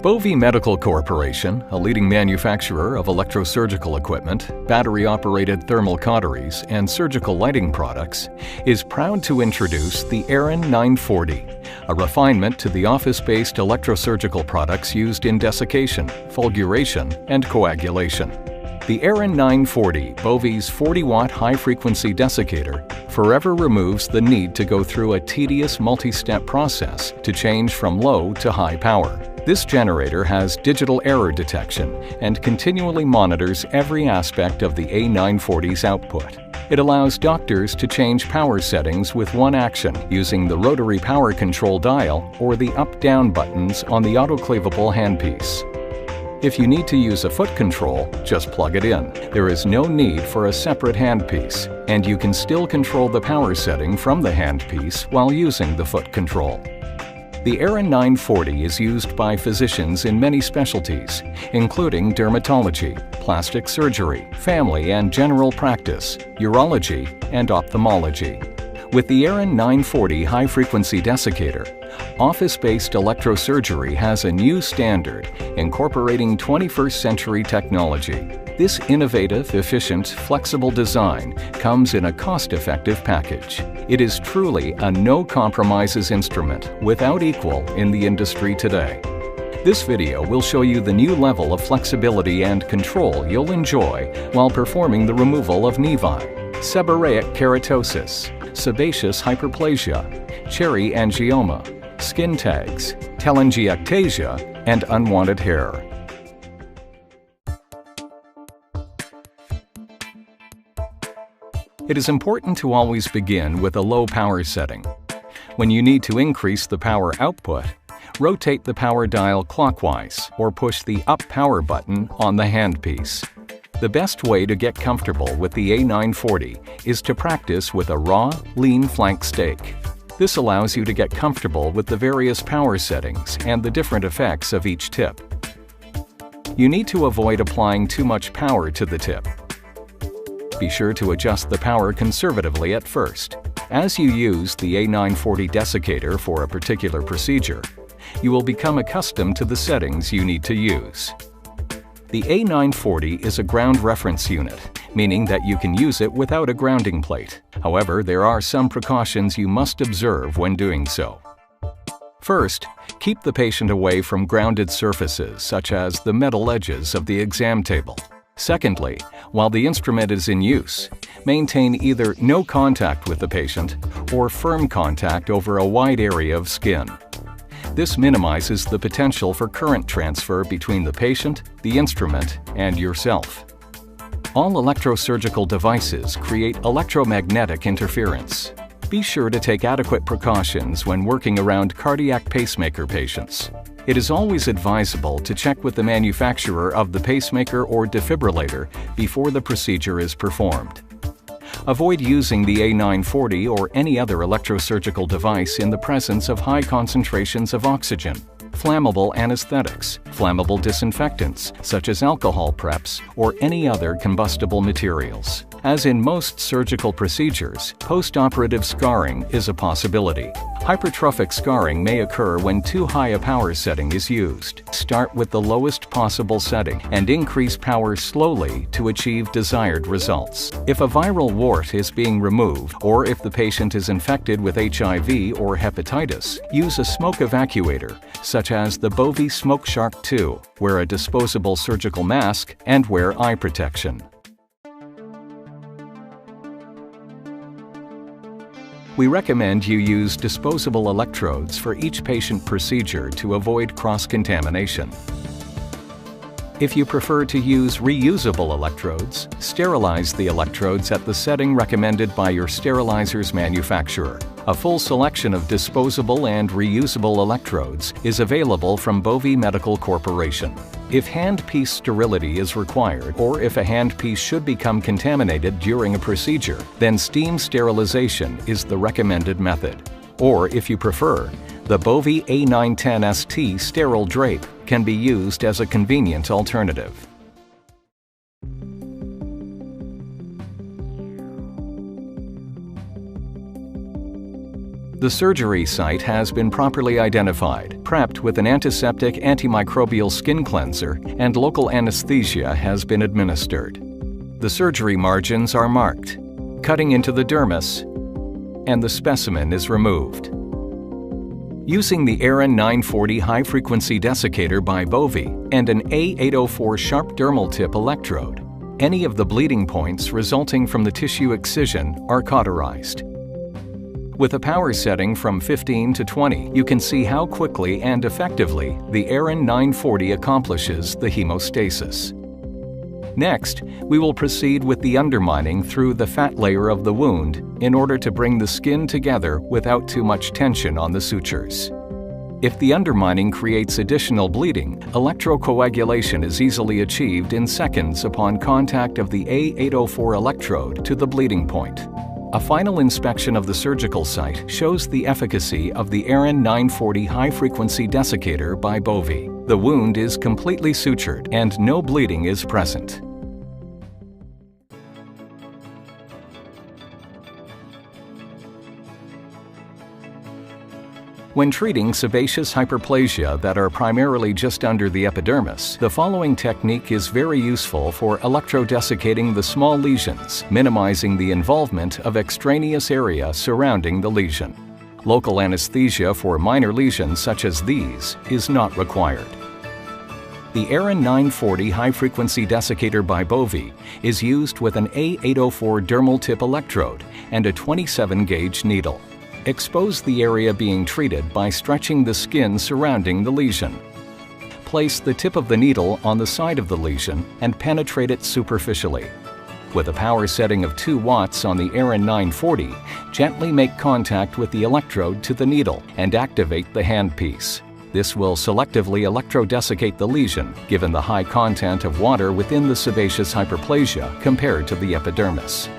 Bovie Medical Corporation, a leading manufacturer of electrosurgical equipment, battery-operated thermal cauteries, and surgical lighting products, is proud to introduce the Eray 940, a refinement to the office-based electrosurgical products used in desiccation, fulguration, and coagulation. The Eray 940, Bovie's 40-watt high-frequency desiccator, forever removes the need to go through a tedious multi-step process to change from low to high power. This generator has digital error detection and continually monitors every aspect of the A940's output. It allows doctors to change power settings with one action using the rotary power control dial or the up-down buttons on the autoclavable handpiece. If you need to use a foot control, just plug it in. There is no need for a separate handpiece, and you can still control the power setting from the handpiece while using the foot control. The Eray 940 is used by physicians in many specialties, including dermatology, plastic surgery, family and general practice, urology, and ophthalmology. With the Eray 940 high-frequency desiccator, office-based electrosurgery has a new standard, incorporating 21st-century technology. This innovative, efficient, flexible design comes in a cost-effective package. It is truly a no-compromises instrument without equal in the industry today. This video will show you the new level of flexibility and control you'll enjoy while performing the removal of nevi, seborrheic keratosis, sebaceous hyperplasia, cherry angioma, skin tags, telangiectasia, and unwanted hair. It is important to always begin with a low power setting. When you need to increase the power output, rotate the power dial clockwise or push the up power button on the handpiece. The best way to get comfortable with the A940 is to practice with a raw, lean flank steak. This allows you to get comfortable with the various power settings and the different effects of each tip. You need to avoid applying too much power to the tip. Be sure to adjust the power conservatively at first. As you use the A940 desiccator for a particular procedure, you will become accustomed to the settings you need to use. The A940 is a ground reference unit, meaning that you can use it without a grounding plate. However, there are some precautions you must observe when doing so. First, keep the patient away from grounded surfaces such as the metal edges of the exam table. Secondly, while the instrument is in use, maintain either no contact with the patient or firm contact over a wide area of skin. This minimizes the potential for current transfer between the patient, the instrument, and yourself. All electrosurgical devices create electromagnetic interference. Be sure to take adequate precautions when working around cardiac pacemaker patients. It is always advisable to check with the manufacturer of the pacemaker or defibrillator before the procedure is performed. Avoid using the A940 or any other electrosurgical device in the presence of high concentrations of oxygen, flammable anesthetics, flammable disinfectants such as alcohol preps, or any other combustible materials. As in most surgical procedures, post-operative scarring is a possibility. Hypertrophic scarring may occur when too high a power setting is used. Start with the lowest possible setting and increase power slowly to achieve desired results. If a viral wart is being removed, or if the patient is infected with HIV or hepatitis, use a smoke evacuator, such as the Bovie Smoke Shark 2. Wear a disposable surgical mask and wear eye protection. We recommend you use disposable electrodes for each patient procedure to avoid cross-contamination. If you prefer to use reusable electrodes, sterilize the electrodes at the setting recommended by your sterilizer's manufacturer. A full selection of disposable and reusable electrodes is available from Bovie Medical Corporation. If handpiece sterility is required, or if a handpiece should become contaminated during a procedure, then steam sterilization is the recommended method. Or, if you prefer, the Bovie A910 ST sterile drape can be used as a convenient alternative. The The surgery site has been properly identified, prepped with an antiseptic antimicrobial skin cleanser, and local anesthesia has been administered. The surgery margins are marked, cutting into the dermis, and the specimen is removed. Using the Eray 940 high-frequency desiccator by Bovie and an A804 sharp dermal tip electrode, any of the bleeding points resulting from the tissue excision are cauterized. With a power setting from 15 to 20, you can see how quickly and effectively the Eray 940 accomplishes the hemostasis. Next, we will proceed with the undermining through the fat layer of the wound in order to bring the skin together without too much tension on the sutures. If the undermining creates additional bleeding, electrocoagulation is easily achieved in seconds upon contact of the A804 electrode to the bleeding point. A final inspection of the surgical site shows the efficacy of the Eray 940 high-frequency desiccator by Bovie. The wound is completely sutured and no bleeding is present. When treating sebaceous hyperplasia that are primarily just under the epidermis, the following technique is very useful for electrodesiccating the small lesions, minimizing the involvement of extraneous area surrounding the lesion. Local anesthesia for minor lesions such as these is not required. The Eray 940 high-frequency desiccator by Bovie is used with an A804 dermal tip electrode and a 27-gauge needle. Expose the area being treated by stretching the skin surrounding the lesion. Place the tip of the needle on the side of the lesion and penetrate it superficially. With a power setting of 2 watts on the Eray 940, gently make contact with the electrode to the needle and activate the handpiece. This will selectively electrodesiccate the lesion, given the high content of water within the sebaceous hyperplasia compared to the epidermis.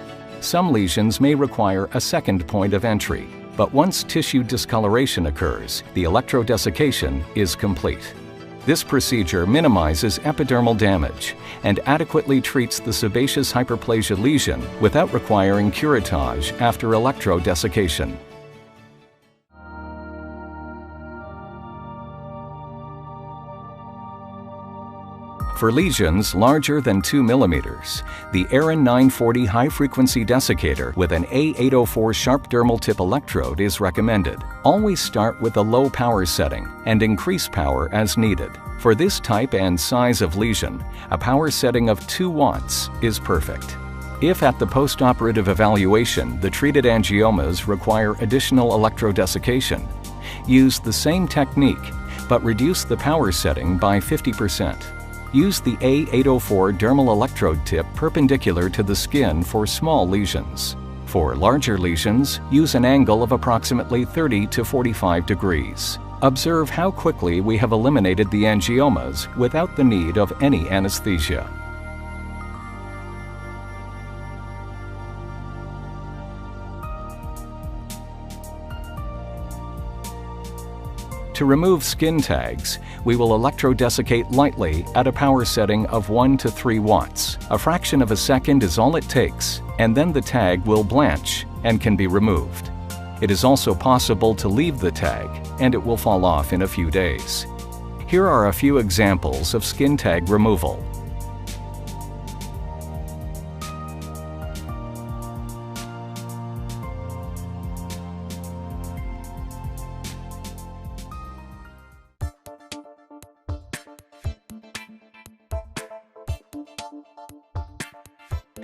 Some lesions may require a second point of entry, but once tissue discoloration occurs, the electrodesiccation is complete. This procedure minimizes epidermal damage and adequately treats the sebaceous hyperplasia lesion without requiring curettage after electrodesiccation. For lesions larger than 2 millimeters, the Eray 940 high-frequency desiccator with an A804 sharp dermal tip electrode is recommended. Always start with a low power setting and increase power as needed. For this type and size of lesion, a power setting of 2 watts is perfect. If at the postoperative evaluation the treated angiomas require additional electrodesiccation, use the same technique but reduce the power setting by 50%. Use the A804 dermal electrode tip perpendicular to the skin for small lesions. For larger lesions, use an angle of approximately 30 to 45 degrees. Observe how quickly we have eliminated the angiomas without the need of any anesthesia. To remove skin tags, we will electrodesiccate lightly at a power setting of 1 to 3 watts. A fraction of a second is all it takes, and then the tag will blanch and can be removed. It is also possible to leave the tag, and it will fall off in a few days. Here are a few examples of skin tag removal.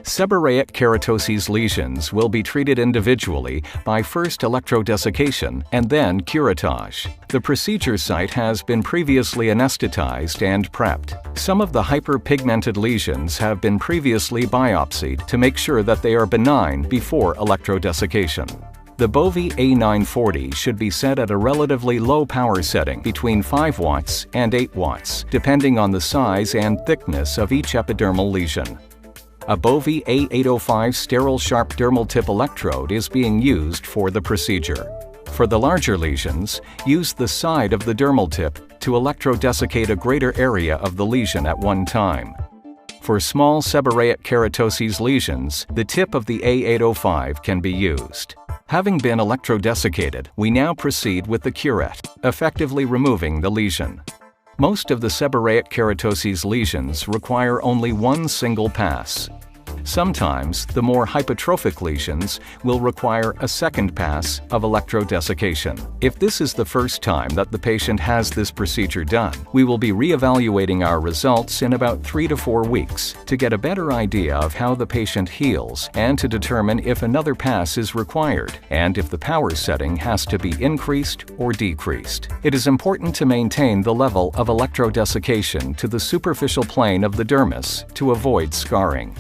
Seborrheic keratoses lesions will be treated individually by first electrodesiccation and then curettage. The procedure site has been previously anesthetized and prepped. Some of the hyperpigmented lesions have been previously biopsied to make sure that they are benign before electrodesiccation. The Bovie A940 should be set at a relatively low power setting between 5 watts and 8 watts, depending on the size and thickness of each epidermal lesion. A Bovie A805 sterile sharp dermal tip electrode is being used for the procedure. For the larger lesions, use the side of the dermal tip to electrodesiccate a greater area of the lesion at one time. For small seborrheic keratoses lesions, the tip of the A805 can be used. Having been electrodesiccated, we now proceed with the curette, effectively removing the lesion. Most of the seborrheic keratoses lesions require only one single pass. Sometimes, the more hypertrophic lesions will require a second pass of electrodesiccation. If this is the first time that the patient has this procedure done, we will be re-evaluating our results in about 3 to 4 weeks to get a better idea of how the patient heals and to determine if another pass is required and if the power setting has to be increased or decreased. It is important to maintain the level of electrodesiccation to the superficial plane of the dermis to avoid scarring.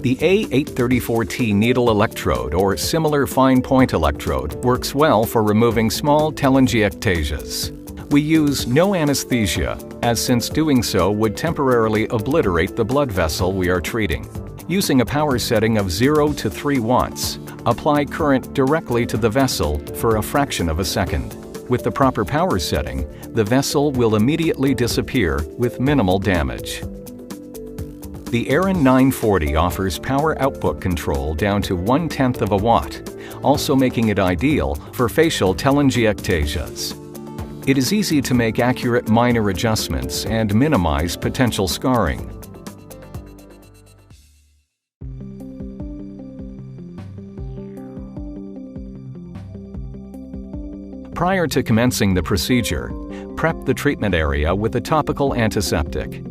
The A940T needle electrode or similar fine point electrode works well for removing small telangiectasias. We use no anesthesia, as since doing so would temporarily obliterate the blood vessel we are treating. Using a power setting of 0 to 3 watts, apply current directly to the vessel for a fraction of a second. With the proper power setting, the vessel will immediately disappear with minimal damage. The Eray 940 offers power output control down to 1/10 of a watt, also making it ideal for facial telangiectasias. It is easy to make accurate minor adjustments and minimize potential scarring. Prior to commencing the procedure, prep the treatment area with a topical antiseptic.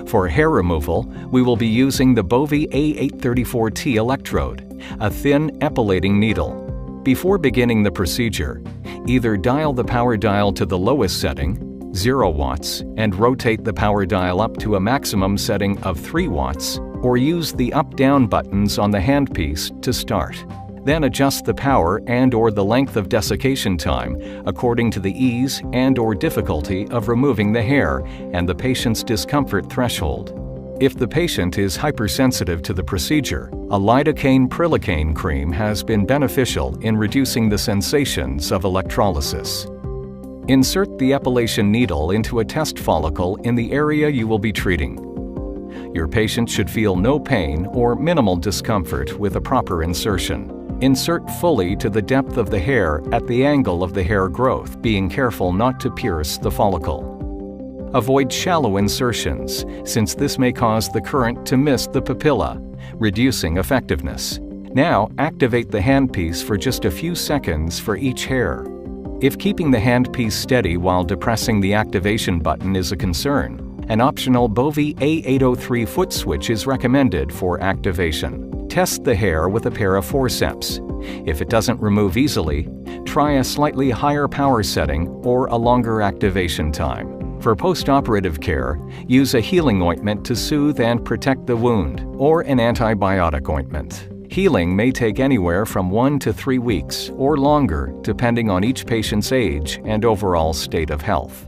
For hair removal, we will be using the Bovie A940T electrode, a thin epilating needle. Before beginning the procedure, either dial the power dial to the lowest setting, 0 watts, and rotate the power dial up to a maximum setting of 3 watts, or use the up-down buttons on the handpiece to start. Then adjust the power and/or the length of desiccation time according to the ease and/or difficulty of removing the hair and the patient's discomfort threshold. If the patient is hypersensitive to the procedure, a lidocaine prilocaine cream has been beneficial in reducing the sensations of electrolysis. Insert the epilation needle into a test follicle in the area you will be treating. Your patient should feel no pain or minimal discomfort with a proper insertion. Insert fully to the depth of the hair at the angle of the hair growth, being careful not to pierce the follicle. Avoid shallow insertions, since this may cause the current to miss the papilla, reducing effectiveness. Now, activate the handpiece for just a few seconds for each hair. If keeping the handpiece steady while depressing the activation button is a concern, an optional Bovie A803 foot switch is recommended for activation. Test the hair with a pair of forceps. If it doesn't remove easily, try a slightly higher power setting or a longer activation time. For post-operative care, use a healing ointment to soothe and protect the wound, or an antibiotic ointment. Healing may take anywhere from 1 to 3 weeks or longer, depending on each patient's age and overall state of health.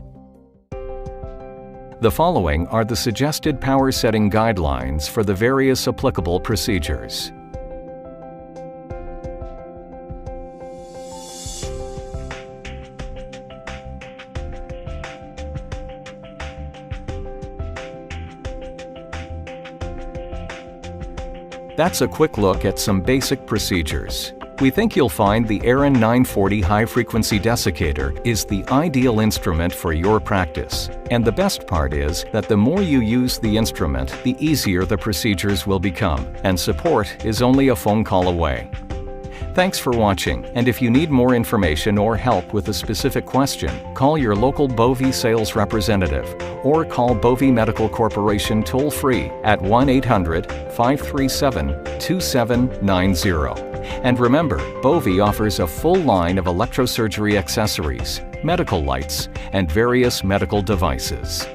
The following are the suggested power setting guidelines for the various applicable procedures. That's a quick look at some basic procedures. We think you'll find the Eray 940 high-frequency desiccator is the ideal instrument for your practice. And the best part is that the more you use the instrument, the easier the procedures will become, and support is only a phone call away. Thanks for watching, and if you need more information or help with a specific question, call your local Bovie sales representative or call Bovie Medical Corporation toll-free at 1-800-537-2790. And remember, Bovie offers a full line of electrosurgery accessories, medical lights, and various medical devices.